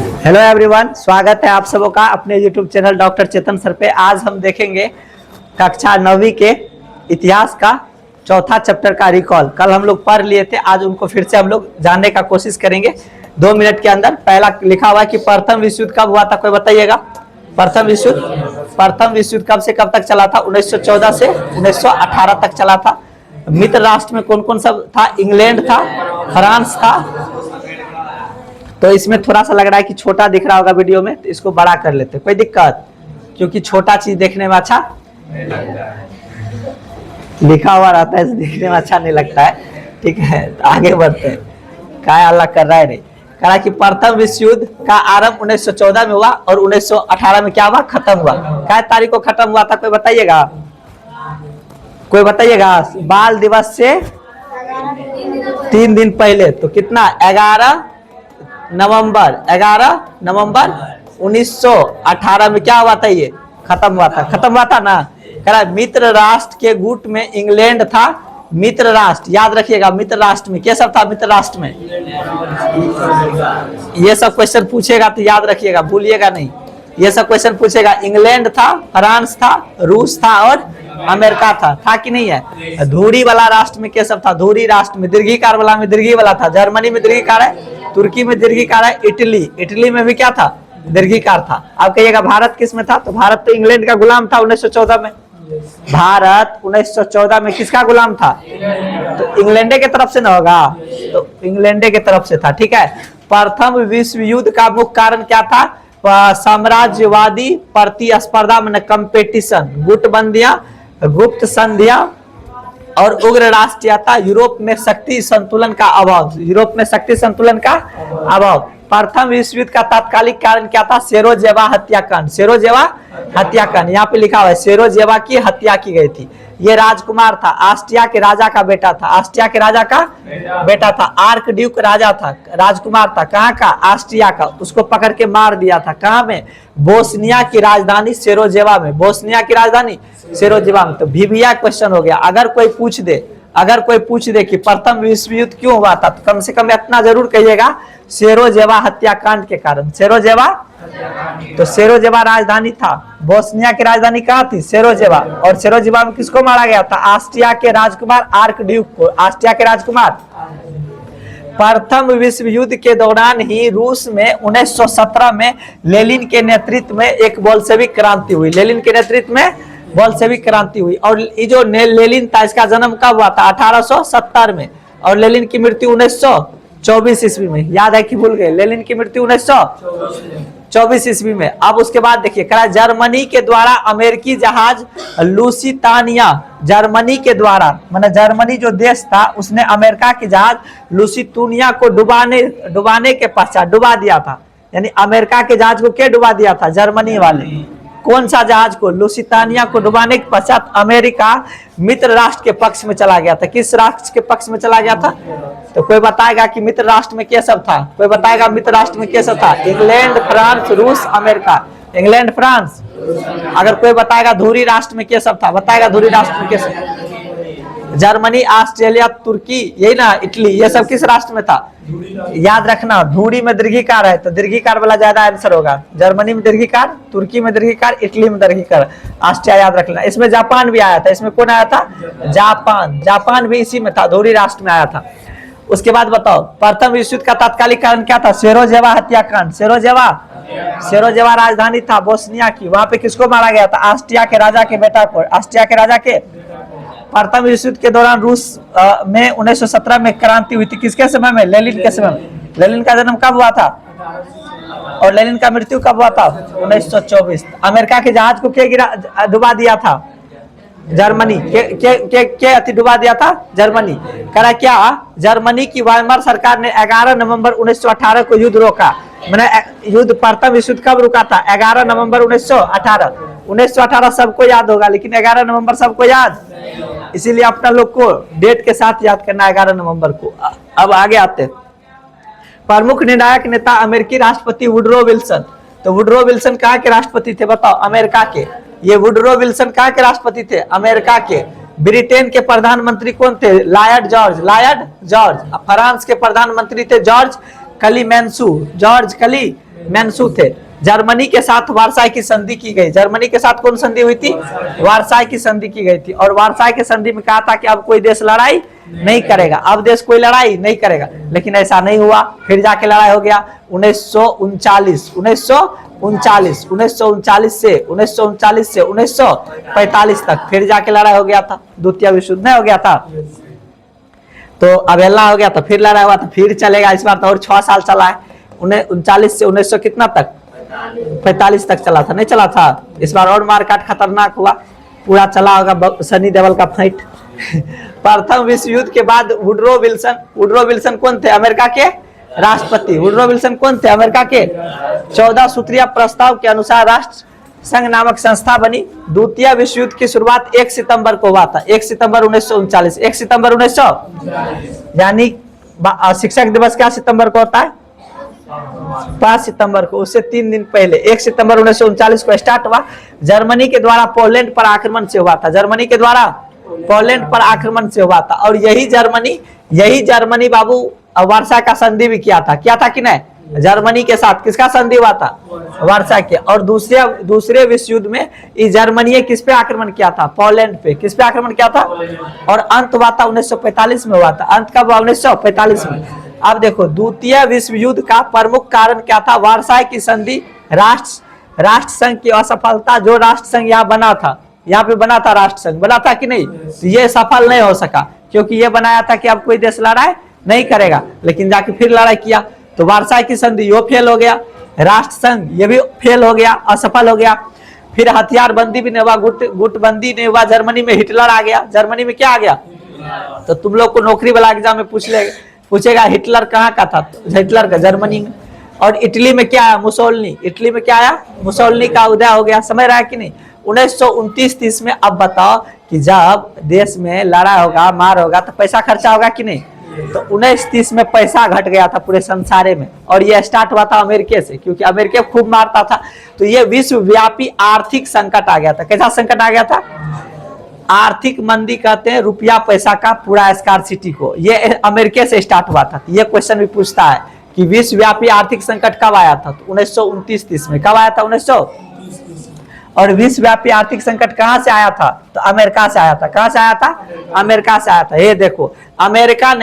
Hello everyone, स्वागत है आप सबों का अपने यूट्यूब चैनल डॉक्टर चेतन सर पे। आज हम देखेंगे कक्षा 9वीं के इतिहास का चौथा चैप्टर का रिकॉल। कल हम लोग पढ़ लिए थे, आज उनको फिर से हम लोग जानने का कोशिश करेंगे 2 मिनट के अंदर। पहला लिखा हुआ है कि प्रथम विश्व युद्ध कब हुआ था, कोई बताइएगा। प्रथम विश्व युद्ध कब से कब तक चला था? 1914 से 1918 तक चला था। मित्र राष्ट्र में कौन कौन सब था? इंग्लैंड था, फ्रांस था। तो इसमें थोड़ा सा लग रहा है कि छोटा दिख रहा होगा वीडियो में, तो इसको बड़ा कर लेते, कोई दिक्कत? क्योंकि छोटा चीज देखने में अच्छा लिखा हुआ रहता है, देखने में अच्छा नहीं लगता है। ठीक है, तो आगे बढ़ते हैं। क्या अल्लाह कर रहा है? नहीं कह रहा कि प्रथम विश्व युद्ध का आरंभ 1914 में हुआ और 1918 में क्या हुआ? खत्म हुआ। क्या तारीख को खत्म हुआ था, कोई बताइएगा? कोई बताइएगा? बाल दिवस से 3 दिन पहले, तो कितना? 11 नवंबर 1918 में क्या हुआ था? ये खत्म हुआ था ना। कह रहा मित्र राष्ट्र के गुट में इंग्लैंड था। मित्र राष्ट्र याद रखिएगा, मित्र राष्ट्र में क्या सब था? मित्र राष्ट्र में ये सब क्वेश्चन पूछेगा तो याद रखिएगा, भूलिएगा नहीं। ये सब क्वेश्चन पूछेगा। इंग्लैंड था, फ्रांस था, रूस था और अमेरिका था कि नहीं है? धुरी वाला राष्ट्र में क्या सब था? धुरी राष्ट्र में दीर्घिकार वाला में दीर्घी वाला था। जर्मनी में दीर्घिकार है, तुर्की में दीर्घिकार है, इटली में भी क्या था? दीर्घिकार था। अब कहिएगा भारत किस में था? तो भारत तो इंग्लैंड का गुलाम था 1914 में। भारत 1914 में किसका गुलाम था? तो इंग्लैंड के तरफ से ना होगा, तो इंग्लैंड के तरफ से था। ठीक है। प्रथम विश्व युद्ध का मुख्य कारण क्या था? साम्राज्यवादी प्रतिस्पर्धा में कंपटीशन, गुटबंदियां, गुप्त संधियां और उग्र राष्ट्रीयता, यूरोप में शक्ति संतुलन का अभाव। प्रथम विश्व युद्ध का तात्कालिक कारण क्या था? सेरोजेवा हत्याकांड। यहाँ पे लिखा हुआ है सेरोजेवा की हत्या की गई थी। ये राजकुमार था, ऑस्ट्रिया के राजा का बेटा था। आर्क ड्यूक राजा था, राजकुमार था। कहाँ का? ऑस्ट्रिया का। उसको पकड़ के मार दिया था। कहाँ में? बोस्निया की राजधानी सेरोजेवा में। तो भिविया क्वेश्चन हो गया। अगर कोई पूछ दे कि प्रथम विश्व युद्ध क्यों हुआ था, तो कम से कम इतना जरूर कहिएगा, सेरोजेवा हत्याकांड के कारण। सेरोजेवा राजधानी था। बोस्निया की राजधानी कहाँ थी? सेरोजेवा। और सेरोजेवा में किसको मारा गया था? ऑस्ट्रिया के राजकुमार आर्क ड्यूक को। प्रथम विश्व युद्ध के दौरान ही रूस में 1917 में लेनिन के नेतृत्व में एक बोल्शेविक क्रांति हुई। और ये जो लेनिन था, इसका जन्म कब हुआ था? 1870 में। और लेनिन की मृत्यु 1924 ईस्वी में। याद है कि भूल गए? लेनिन की मृत्यु 1924 ईस्वी में। अब उसके बाद देखिए, जर्मनी के द्वारा अमेरिकी जहाज लुसितानिया, जर्मनी के द्वारा माने जर्मनी जो देश था, उसने अमेरिका के जहाज लुसितानिया को डुबाने के पश्चात डुबा दिया था। यानी अमेरिका के जहाज को क्या डुबा दिया था? जर्मनी वाले। कौन सा जहाज को? लुसितानिया को डुबाने के पश्चात अमेरिका मित्र राष्ट्र के पक्ष में चला गया था। किस राष्ट्र के पक्ष में चला गया था? तो कोई बताएगा कि मित्र राष्ट्र में क्या सब था? कोई बताएगा मित्र राष्ट्र में क्या सब था? इंग्लैंड, फ्रांस, रूस, अमेरिका। England, France. अगर कोई बताएगा धुरी राष्ट्र में क्या सब था, बताएगा धुरी राष्ट्र में क्या सब? जर्मनी, ऑस्ट्रेलिया, तुर्की, यही ना, इटली, ये सब किस राष्ट्र में था? याद रखना, धुरी में दीर्घिकार है तो दीर्घिकार वाला ज्यादा आंसर होगा। जर्मनी में दीर्घिकार, तुर्की में दीर्घिकार, इटली में दीर्घिकार, ऑस्ट्रिया याद रखना। इसमें जापान भी आया था। इसमें कौन आया था? जापान भी इसी में था, धुरी राष्ट्र में आया था। उसके बाद बताओ, प्रथम विश्व युद्ध का तात्कालिक कारण क्या था? सेरोजेवा हत्याकांड। सेरोजेवा राजधानी था बोस्निया की। वहां पे किसको मारा गया था? ऑस्ट्रिया के राजा के बेटा को। प्रथम विश्व युद्ध के दौरान रूस में 1917 में क्रांति हुई थी। किसके समय में? लेनिन के समय में। लेनिन का जन्म कब हुआ था और लेनिन का मृत्यु कब हुआ था? 1924। अमेरिका के जहाज को क्या डुबा दिया था? जर्मनी। के डुबा दिया था? जर्मनी। करा क्या? जर्मनी की वाइमार सरकार ने 11 नवंबर 1918 को युद्ध रोका। मैंने युद्ध प्रथम विश्व युद्ध कब रुका था? 11 नवंबर 1918 सबको याद होगा, लेकिन 11 नवंबर सबको याद, इसीलिए अपना लोग को डेट के साथ याद करना 11 नवंबर को। अब आगे आते। प्रमुख निर्णायक नेता अमेरिकी राष्ट्रपति वुडरो विल्सन। तो वुडरो विल्सन कहाँ के राष्ट्रपति थे? बताओ। अमेरिका के। ये वुडरो विल्सन कहाँ के राष्ट्रपति थे? अमेरिका के। ब्रिटेन के प्रधानमंत्री कौन थे? Lloyd George. फ्रांस के प्रधानमंत्री थे जॉर्ज क्लीमेंसु। मैनसू थे। जर्मनी के साथ वारसाई की संधि की गई। जर्मनी के साथ कौन संधि हुई थी? वारसाई की संधि की गई थी। और वारसाई की संधि में कहा था कि अब कोई देश लड़ाई नहीं करेगा, अब देश कोई लड़ाई नहीं करेगा, लेकिन ऐसा नहीं हुआ। फिर जाके लड़ाई हो गया 1939 से 1945 तक, फिर जाके लड़ाई हो गया था, द्वितीय विश्व युद्ध नहीं हो गया था। तो अवेला हो गया तो फिर लड़ाई हुआ, तो फिर चलेगा इस बार तो और 6 साल चला है। 1939 से 1900 कितना तक? 45 तक चला था, नहीं चला था? इस बार और मारकाट खतरनाक हुआ, पूरा चला होगा सनी देओल का फाइट। प्रथम विश्व युद्ध के बाद वुडरो विल्सन कौन थे? अमेरिका के राष्ट्रपति। वुडरो विल्सन कौन थे? अमेरिका के। 14 सूत्रीय प्रस्ताव के अनुसार राष्ट्र संघ नामक संस्था बनी। द्वितीय विश्व युद्ध की शुरुआत 1 सितंबर को हुआ था, 1 सितंबर 1939, 1 सितंबर 1900, यानी शिक्षक दिवस क्या सितंबर को होता है? 5 सितंबर को, उससे 3 दिन पहले 1 सितंबर 1939 को स्टार्ट हुआ। जर्मनी के द्वारा पोलैंड पर आक्रमण से हुआ था। जर्मनी के द्वारा पोलैंड पर आक्रमण से हुआ था। और यही जर्मनी बाबू वारसा का संधि भी किया था कि नहीं? जर्मनी के साथ किसका संधि हुआ था? वारसा के। और दूसरे विश्व युद्ध में इस जर्मनी किस पे आक्रमण किया था? पोलैंड पे। किस पे आक्रमण किया था? और अंत हुआ था 1945 में हुआ था। अंत कब हुआ? 1945 में। अब देखो, द्वितीय विश्व युद्ध का प्रमुख कारण क्या था? वारसाई की संधि, राष्ट्र संघ की असफलता। जो राष्ट्र संघ यहाँ बना था, यहाँ पे बना था राष्ट्र संघ, बना था कि नहीं? तो ये सफल नहीं हो सका, क्योंकि ये बनाया था कि अब कोई देश लड़ाई नहीं करेगा, लेकिन जाके फिर लड़ाई किया तो वारसाई की संधि यो फेल हो गया, राष्ट्र संघ ये भी फेल हो गया, असफल हो गया। फिर हथियारबंदी भी नहीं हुआ, गुटबंदी नहीं हुआ। जर्मनी में हिटलर आ गया। जर्मनी में क्या आ गया? तो तुम लोग को नौकरी वाला एग्जाम में पूछेगा हिटलर कहाँ का था? हिटलर का जर्मनी में। और इटली में क्या आया? मुसोलिनी। इटली में क्या आया? मुसोलिनी का उदय हो गया। समझ रहा है कि नहीं? 1929-30 में। अब बताओ कि जब देश में लड़ाई होगा, मार होगा, तो पैसा खर्चा होगा कि नहीं? तो 1930 में पैसा घट गया था पूरे संसार में। और ये स्टार्ट हुआ था अमेरिका से, क्योंकि अमेरिका खूब मारता था। तो ये विश्वव्यापी आर्थिक संकट आ गया था। कैसा संकट आ गया था? आर्थिक मंदी कहते हैं रुपया पैसा का पूरा स्कार्सिटी को। ये अमेरिका से स्टार्ट हुआ था। ये क्वेश्चन भी पूछता है कि विश्वव्यापी आर्थिक संकट कब आया था? तो 1929-30 में। कब आया था? 1900। और विश्वव्यापी आर्थिक संकट कहां से आया था? तो अमेरिका से आया था। कहां से आया था? अमेरिका से आया था। ये देखो, अमेरिका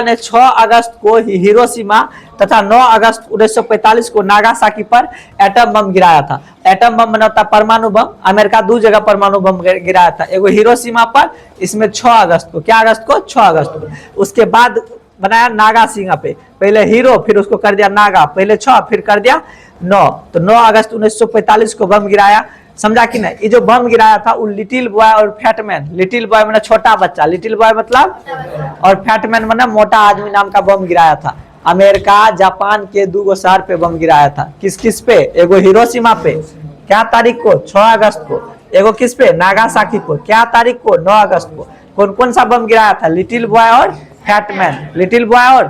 ने 6 अगस्त को हिरोशिमा तथा 9 अगस्त 1945 को नागासाकी पर एटम बम गिराया था। एटम बम बनाता परमाणु बम। अमेरिका 2 जगह परमाणु बम गिराया था, एगो हिरोशिमा पर, इसमें 6 अगस्त को। क्या अगस्त को? 6 अगस्त को। उसके बाद बनाया नागासाकी पे, पहले हीरो फिर उसको कर दिया नागा, पहले 6 फिर कर दिया 9। तो 9 अगस्त 1945 को बम गिराया। समझा कि नहीं? ये जो बम गिराया था वो लिटिल बॉय और फैटमैन, लिटिल बॉय मैंने छोटा बच्चा, लिटिल बॉय मतलब, और फैटमैन मैंने मोटा आदमी नाम का बम गिराया था। अमेरिका जापान के 2 शहर पे बम गिराया था। किस किस पे? एगो हिरोशिमा पे, क्या तारीख को? 6 अगस्त को। एगो किस पे? नागासाकी को, क्या तारीख को? 9 अगस्त को। कौन कौन सा बम गिराया था? लिटिल बॉय और फैटमैन। लिटिल बॉय और,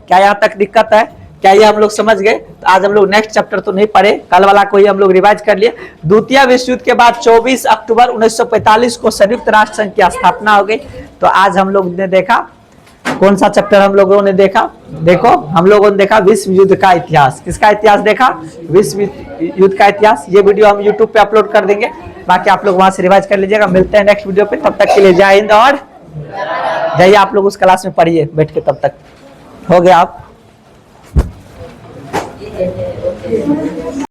क्या यहाँ तक दिक्कत है? क्या ये हम लोग समझ गए? तो आज हम लोग नेक्स्ट चैप्टर तो नहीं पढ़े, कल वाला को ही हम लोग रिवाइज कर लिए। द्वितीय विश्व युद्ध के बाद 24 अक्टूबर 1945 को संयुक्त राष्ट्र संघ की स्थापना हो गई। तो आज हम लोग ने देखा, कौन सा चैप्टर हम लोगों ने देखा? देखो, हम लोगों ने देखा विश्व युद्ध का इतिहास। किसका इतिहास देखा? विश्व युद्ध का इतिहास। ये वीडियो हम यूट्यूब पे अपलोड कर देंगे, बाकी आप लोग वहां से रिवाइज कर लीजिएगा। मिलते हैं नेक्स्ट वीडियो पे, तब तक के लिए जय हिंद और जाइए आप लोग उस क्लास में पढ़िए बैठ के। तब तक हो गया आप